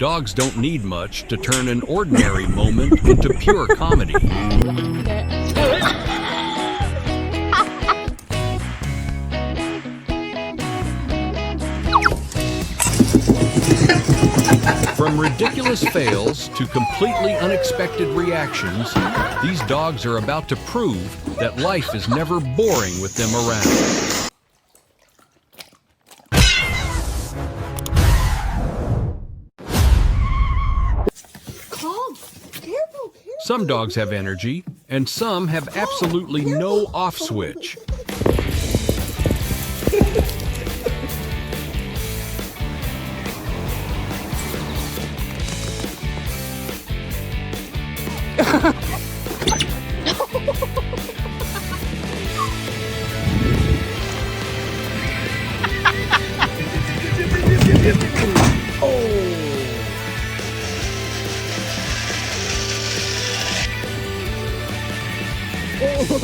Dogs don't need much to turn an ordinary moment into pure comedy. From ridiculous fails to completely unexpected reactions, these dogs are about to prove that life is never boring with them around. Some dogs have energy, and some have absolutely no off switch.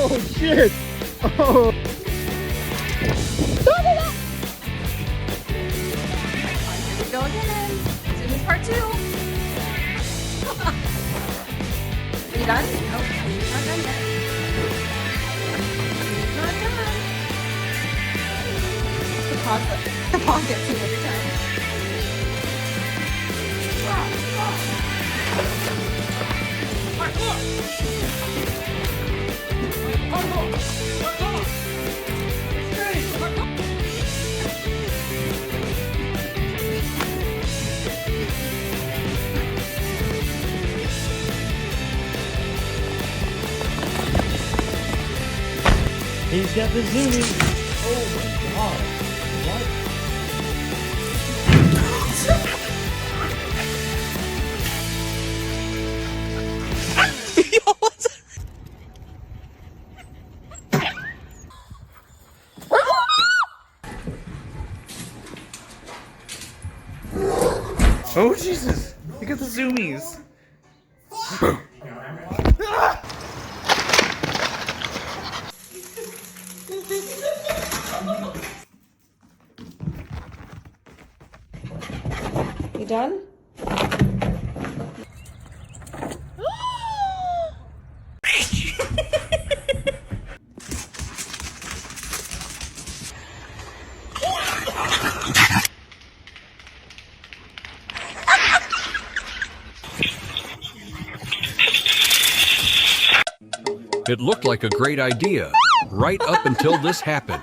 Oh shit! Oh! Here we go again. Zoomies part 2. Are you done? Oh, he's not done yet. He's not done. The paw gets me every time. He's got the zoomies. Oh my god. Oh Jesus! You got the zoomies! You done? It looked like a great idea, right up until this happened.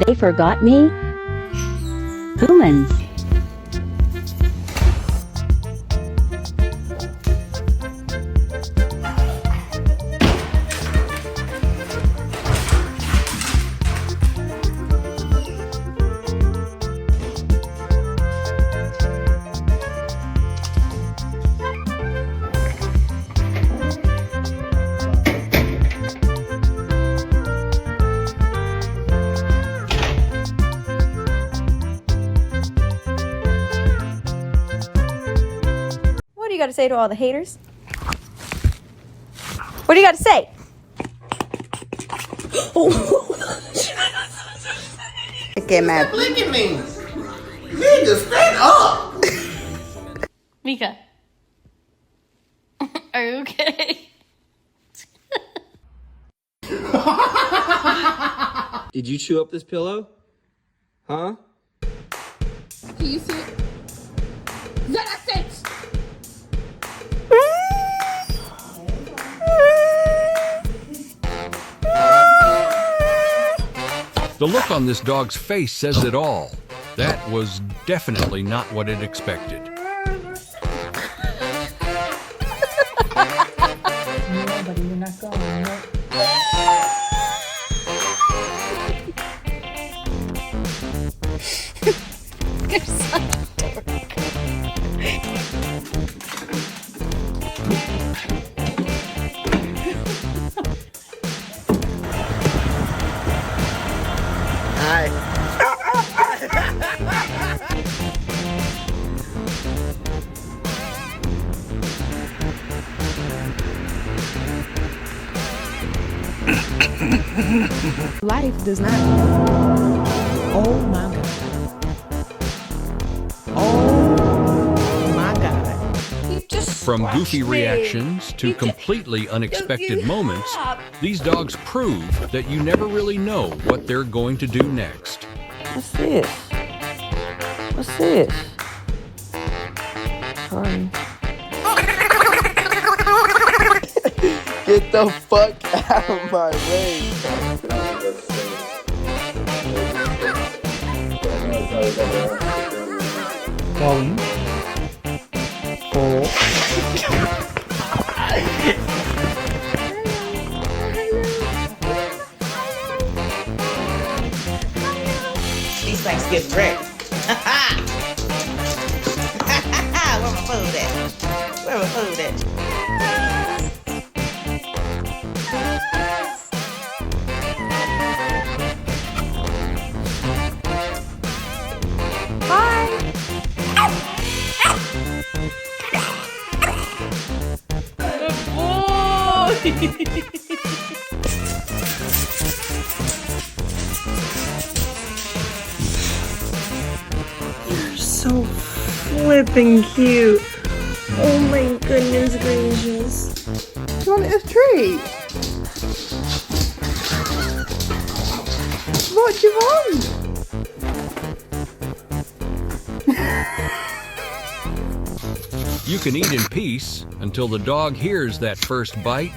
They forgot me? Humans. What do you got to say to all the haters? What do you got to say? Oh. Okay, man. Stop licking me. Nigga, stand up. Mika. Are you okay? Did you chew up this pillow? Huh? Can you see it? That's it. The look on this dog's face says it all. That was definitely not what it expected. No, buddy, you're not going. No. You're such a dork. Life does not. Oh my God. Oh my God. You just From goofy squashed me. reactions to completely unexpected moments, these dogs prove that you never really know what they're going to do next. What's this? What's this? Honey. Get the fuck out of my way. Volume. 4. These things get wrecked. Where my food at? Where my food at? You're so flipping cute. Oh my goodness gracious. You want a treat? What do you want? You can eat in peace until the dog hears that first bite.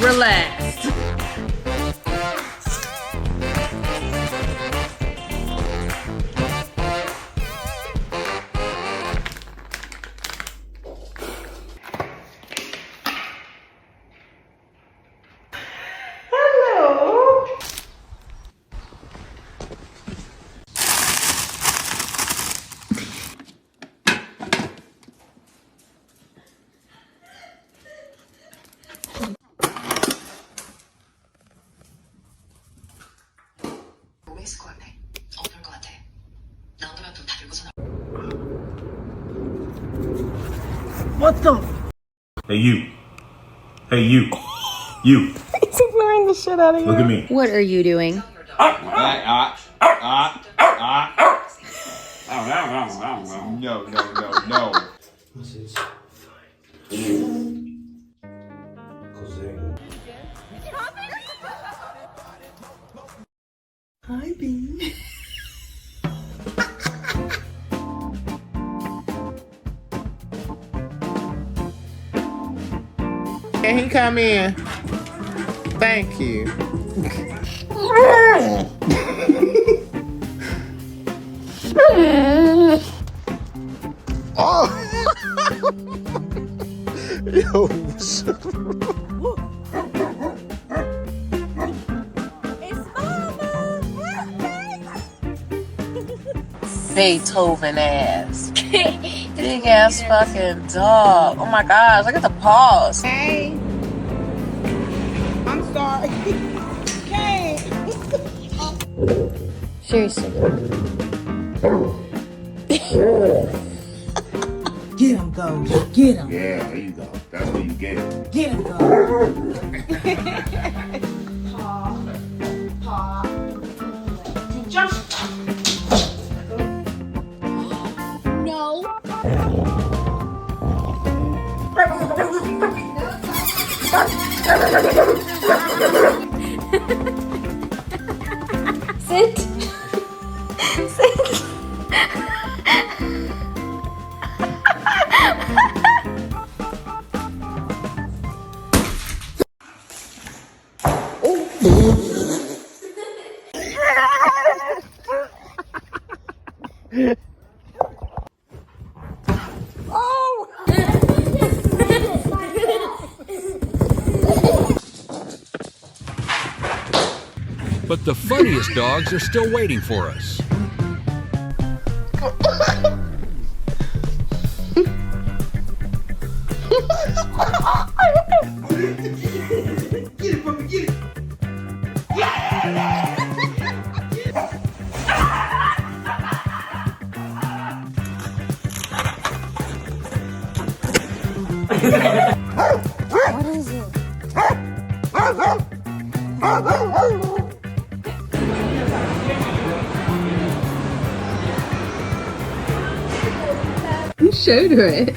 Relaxed. What the? Hey, you. Hey, you. You. He's ignoring the shit out of you. Look at me. What are you doing? No, no, no, no. Hi, Bean. Can he come in? Thank you. Oh! Yo. It's Mama. Beethoven ass. Big ass fucking dog. Oh my gosh, look at the paws. Hey. I'm sorry. Hey. Seriously. Get him, Ghost. Get him. Yeah, there you go. That's where you get it. Get him, Ghost. Sit. Sit. But the funniest dogs are still waiting for us. What is it? You showed her it.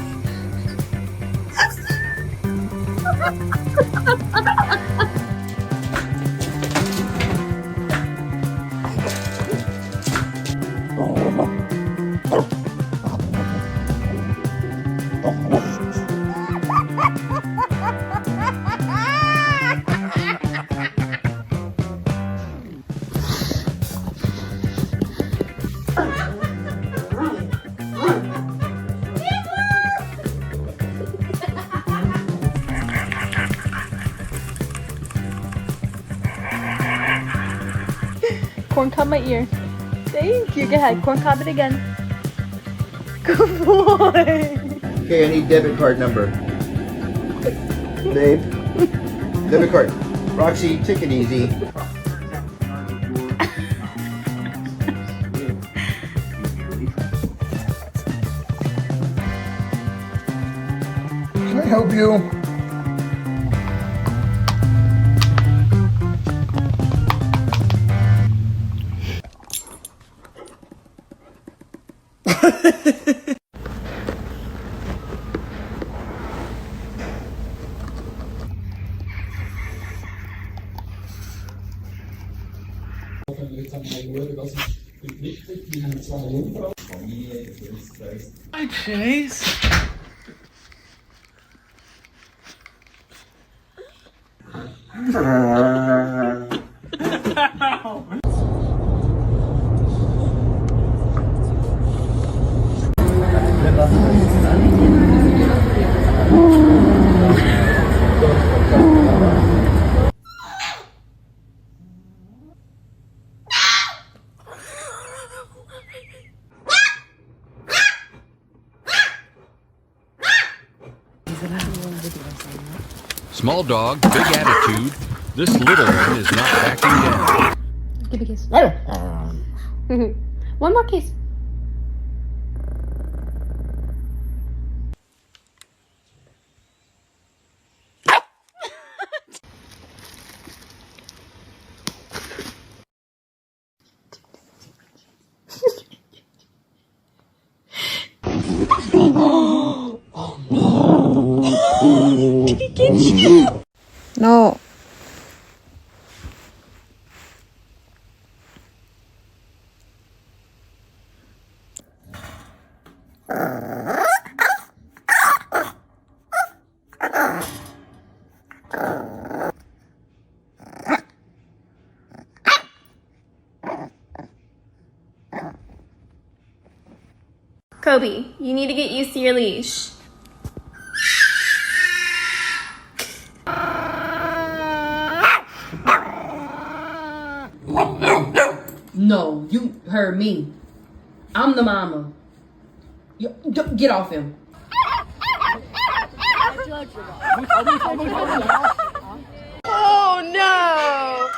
Corn cob my ear. Thank you. Go ahead. Corn cob it again. Good boy. Okay, I need debit card number. Babe. Debit card. Roxy, take it easy. Can I help you? Hi, Chase. Small dog, big attitude. This little one is not backing down. Give me a kiss. One more kiss. No. Kobe, you need to get used to your leash. No, you heard me. I'm the mama. Get off him. Oh no!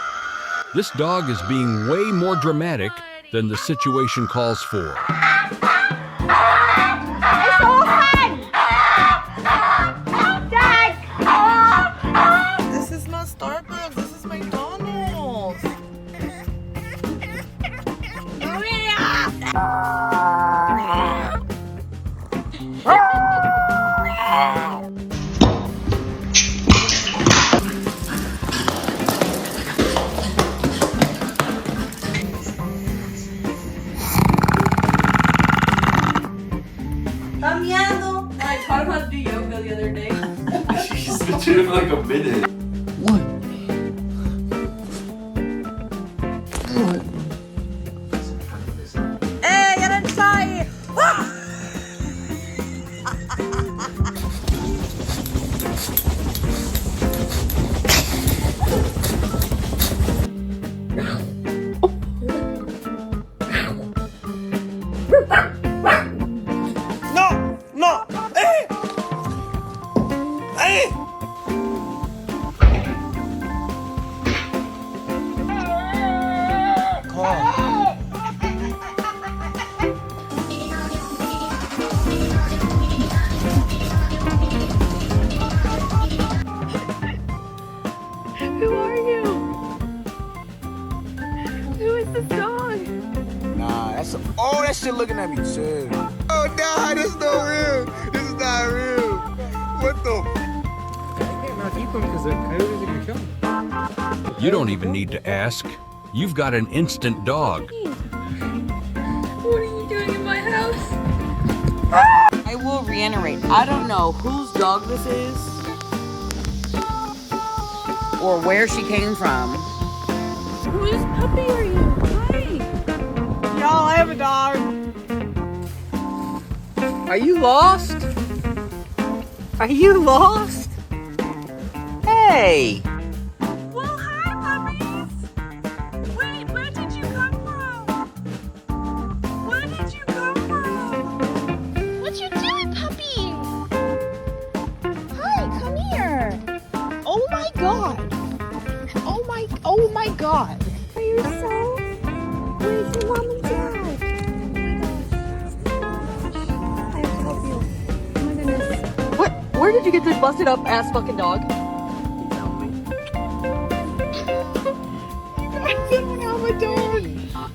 This dog is being way more dramatic than the situation calls for. It's open! Dad! This is not Starbucks. This is McDonald's. I taught him how to do yoga the other day. She's been doing it for like a minute. Hey, jag är tjej! No! No! Hey! Hey! Who are you? Who is this dog? Nah, that's oh, that shit looking at me too. Oh nah, this is not real. This is not real. What the? You don't even need to ask. You've got an instant dog. What are you doing in my house? I will reiterate, I don't know whose dog this is or where she came from. Whose puppy are you? Hi. Y'all, I have a dog. Are you lost? Are you lost? Hey! Well, hi, puppies. Wait, where did you come from? Where did you come from? What you doing, puppy? Hi, come here. Oh my god. Oh my god. Are you so? Where's your mom and dad? I have to help you. Oh my goodness. What? Where did you get this busted up ass fucking dog? I don't have a dog.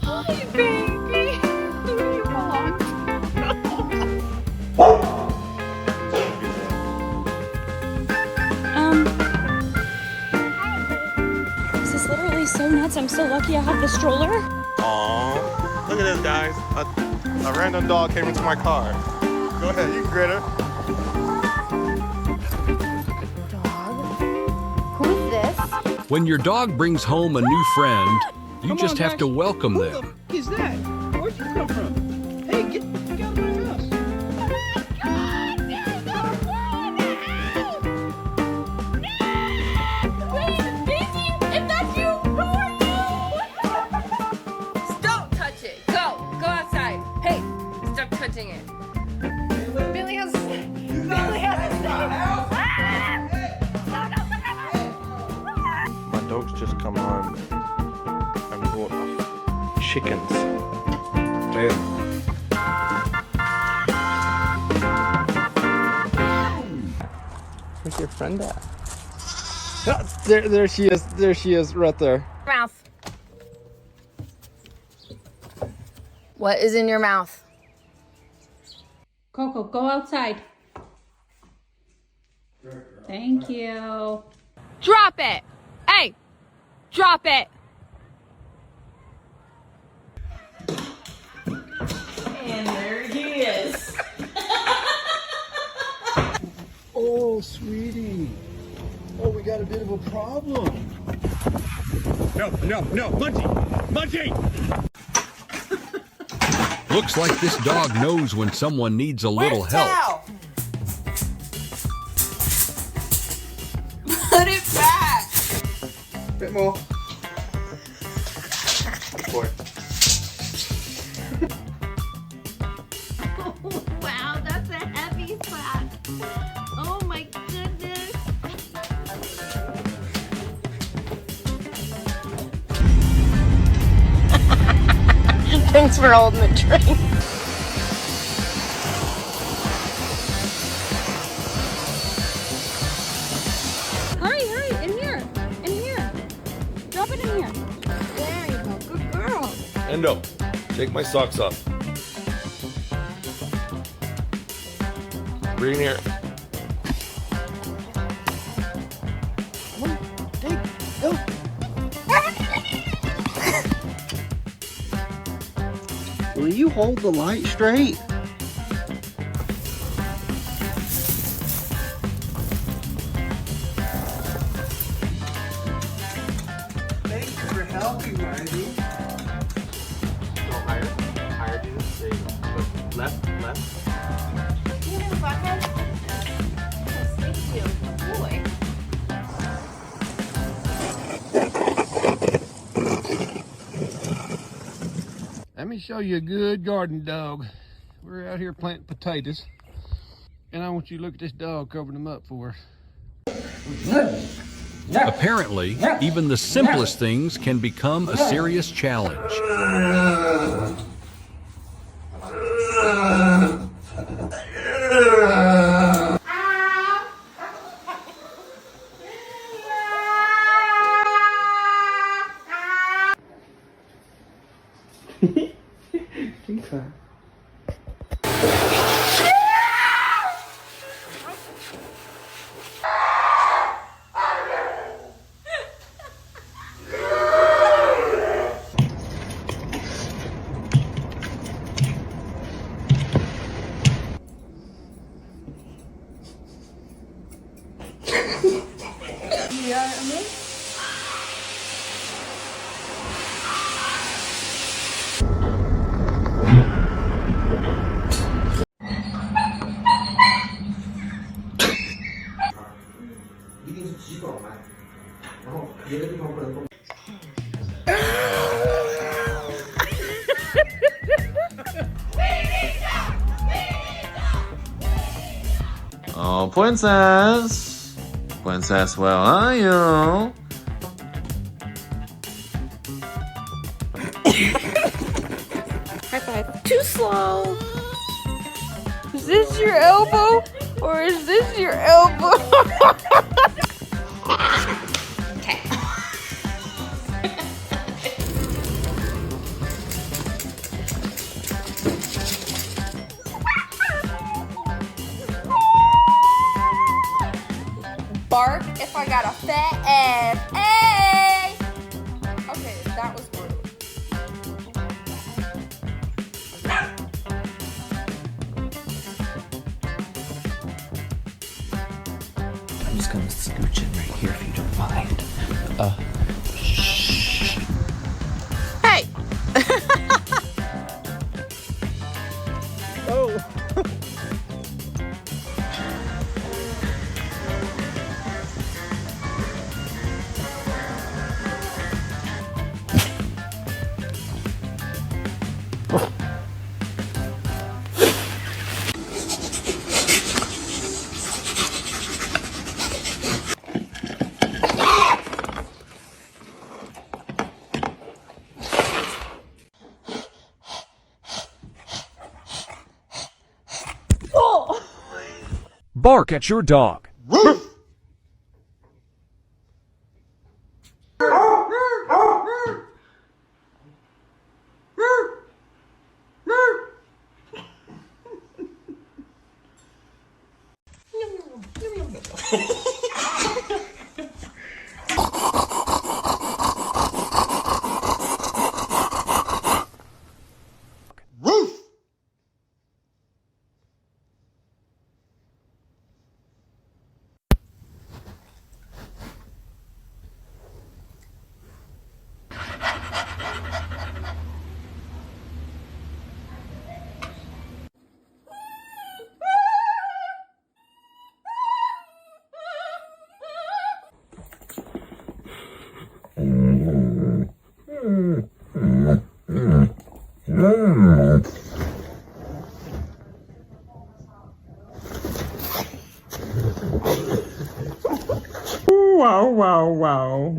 Hi, baby. Where you belong. This is literally so nuts. I'm so lucky I have the stroller. Aww. Look at this, guys. A random dog came into my car. Go ahead, you can get her. Dog? Who is this? When your dog brings home a new friend, you just have to welcome them. Is that? Where'd you come from? Hey, get out of my house. Don't touch it. Go outside. Hey, stop touching it. Billy has a My dogs just come home and brought chickens. Man. Where's your friend at? There she is. There she is, right there. Mouth. What is in your mouth? Coco, go outside. Thank you. Drop it. Hey, drop it. And there he is. Oh, sweetie. Oh, we got a bit of a problem. No, Munchie! Looks like this dog knows when someone needs a little help. Put it back! Bit more. Boy. kitty cat. Oh my goodness. Thanks for holding the train. Hurry, hurry, in here. In here. Drop it in here. There you go. Good girl. Endo, take my socks off. Bring here. Will you hold the light straight? Thank you for helping, Marty. Go higher, Jesus. There you go. Left. You know, bucket. Thank you. Boy. Let me show you a good garden dog. We're out here planting potatoes, and I want you to look at this dog covering them up for us. Apparently, even the simplest things can become a serious challenge. Oh, princess. Princess, where are you? High five. Too slow. Is this your elbow? Or is this your elbow? Okay. Bark if I got a fat ass. Hey! Okay, that was rude. I'm just gonna scooch in right here if you don't mind. Shh. Hey! Oh! Bark at your dog. wow.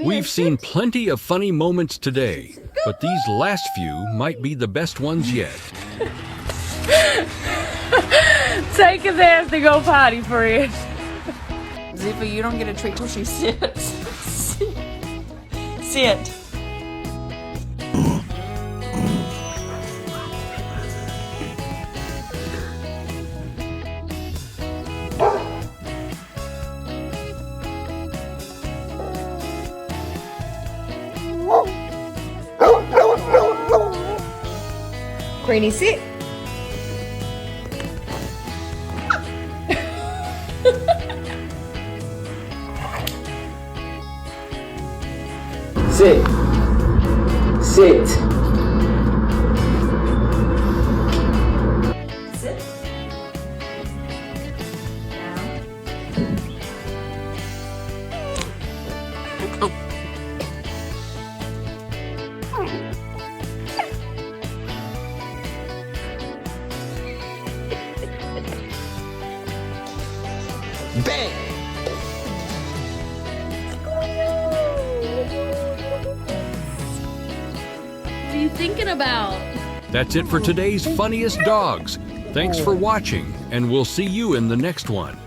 We've seen plenty of funny moments today, but these last few might be the best ones yet. Take his ass to go potty, friend. Zippy, you don't get a treat till she sits. Sit. Queenie, sit. Sit. Sit. Sit. Bang! What are you thinking about? That's it for today's Funniest Dogs. Thanks for watching, and we'll see you in the next one.